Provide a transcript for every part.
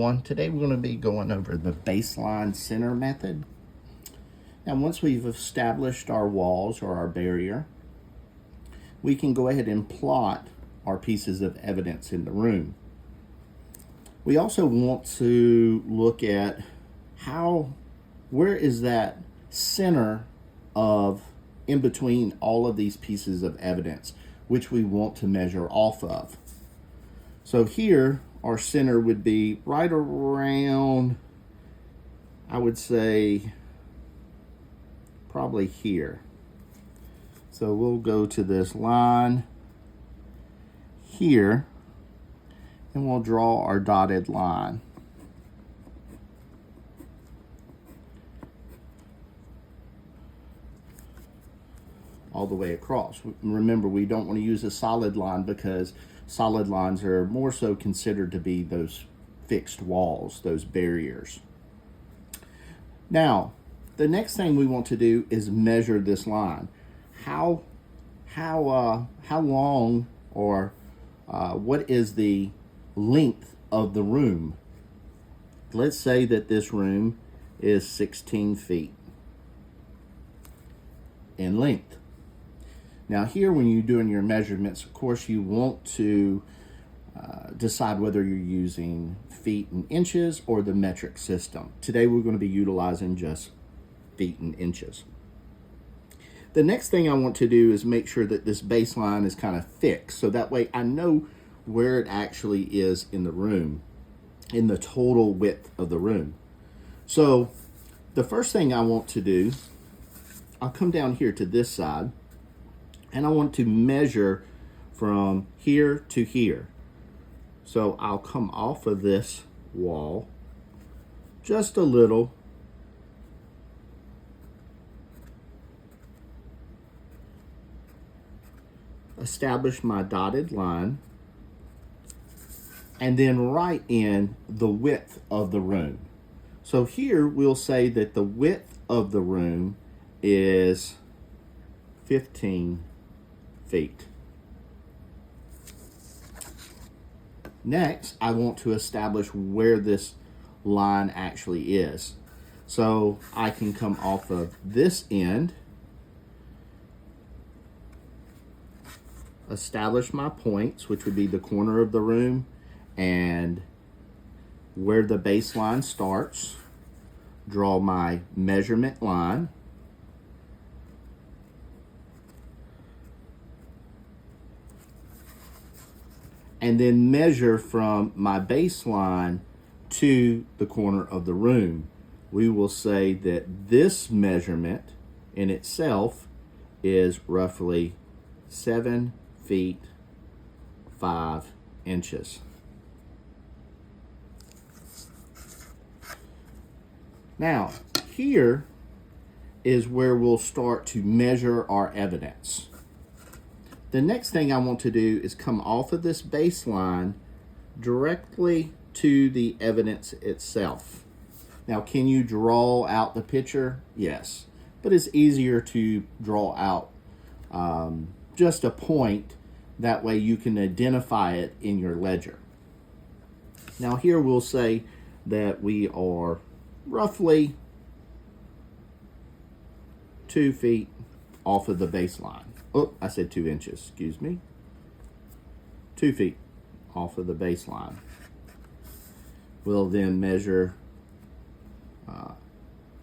everyone. Today we're going to be going over the baseline center method. Now once we've established our walls or our barrier, we can go ahead and plot our pieces of evidence in the room. We also want to look at where is that center of in between all of these pieces of evidence, which we want to measure off of. So here, our center would be right around, I would say, probably here. So we'll go to this line here, and we'll draw our dotted line. All the way across. Remember, we don't want to use a solid line because solid lines are more so considered to be those fixed walls, those barriers. Now, the next thing we want to do is measure this line. How long or what is the length of the room? Let's say that this room is 16 feet in length. Now here, when you're doing your measurements, of course, you want to decide whether you're using feet and inches or the metric system. Today we're going to be utilizing just feet and inches. The next thing I want to do is make sure that this baseline is kind of fixed, so that way I know where it actually is in the room, in the total width of the room. So the first thing I want to do, I'll come down here to this side, and I want to measure from here to here. So I'll come off of this wall just a little, establish my dotted line, and then write in the width of the room. So here we'll say that the width of the room is 15 feet. Next, I want to establish where this line actually is. So I can come off of this end, establish my points, which would be the corner of the room and where the baseline starts, draw my measurement line, and then measure from my baseline to the corner of the room. We will say that this measurement in itself is roughly 7 feet 5 inches. Now, here is where we'll start to measure our evidence. The next thing I want to do is come off of this baseline directly to the evidence itself. Now, can you draw out the picture? Yes, but it's easier to draw out just a point. That way you can identify it in your ledger. Now here we'll say that we are roughly 2 feet off of the baseline. Oh, I said 2 inches, excuse me. 2 feet off of the baseline. We'll then measure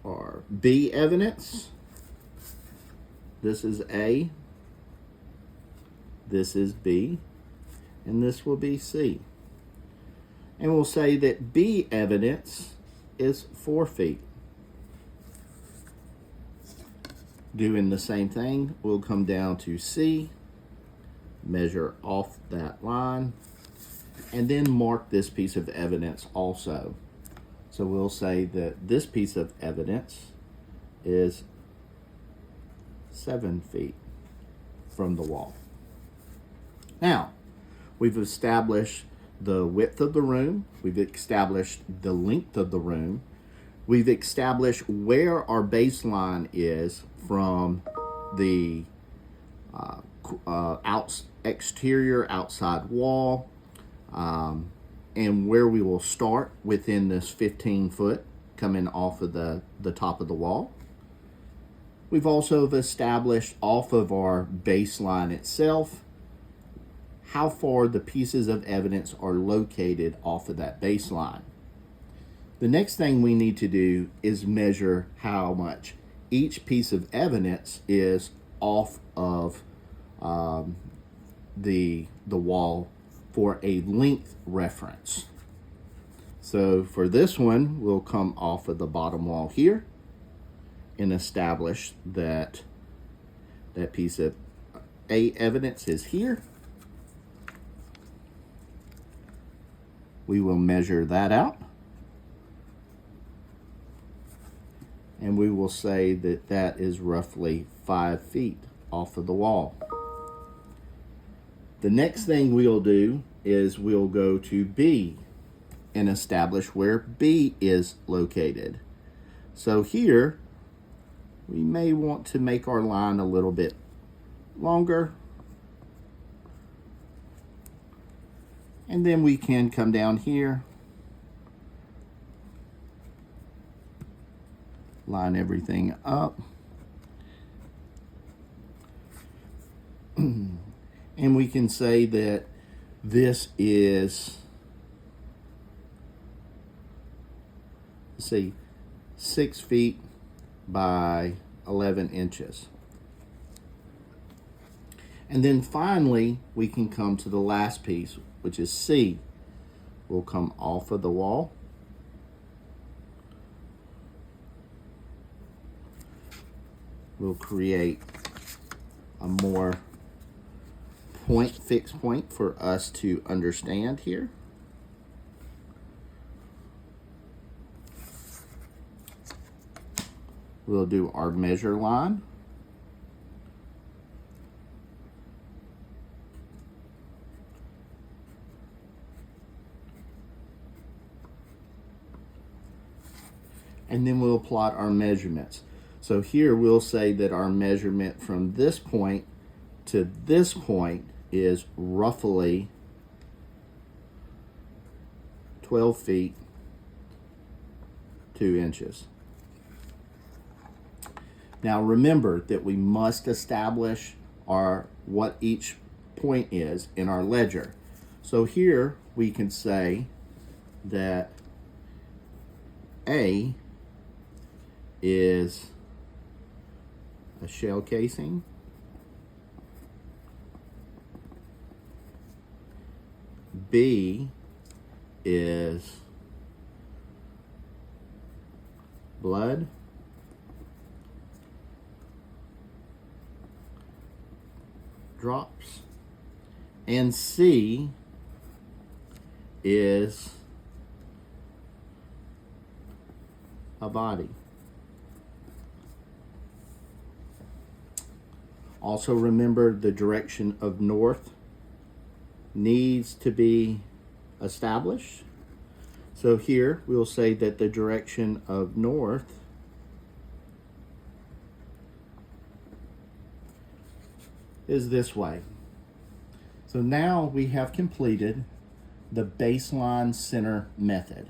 our B evidence. This is A, this is B, and this will be C. And we'll say that B evidence is 4 feet. Doing the same thing, we'll come down to C, measure off that line, and then mark this piece of evidence also. So we'll say that this piece of evidence is 7 feet from the wall. Now, we've established the width of the room, we've established the length of the room, we've established where our baseline is from the exterior outside wall, and where we will start within this 15 foot coming off of the top of the wall. We've also established off of our baseline itself how far the pieces of evidence are located off of that baseline. The next thing we need to do is measure how much each piece of evidence is off of the wall for a length reference. So for this one, we'll come off of the bottom wall here and establish that that piece of evidence is here. We will measure that out, and we will say that that is roughly 5 feet off of the wall. The next thing we'll do is we'll go to B and establish where B is located. So here, we may want to make our line a little bit longer. And then we can come down here, line everything up. And we can say that this is, let's see, 6 feet by 11 inches. And then finally, we can come to the last piece, which is C. We'll come off of the wall. We'll create a more fixed point for us to understand here. We'll do our measure line. And then we'll plot our measurements. So here we'll say that our measurement from this point to this point is roughly 12 feet 2 inches. Now remember that we must establish what each point is in our ledger. So here we can say that A is a shell casing. B is blood. Drops. And C is a body. Also remember the direction of north needs to be established. So here we'll say that the direction of north is this way. So now we have completed the baseline center method.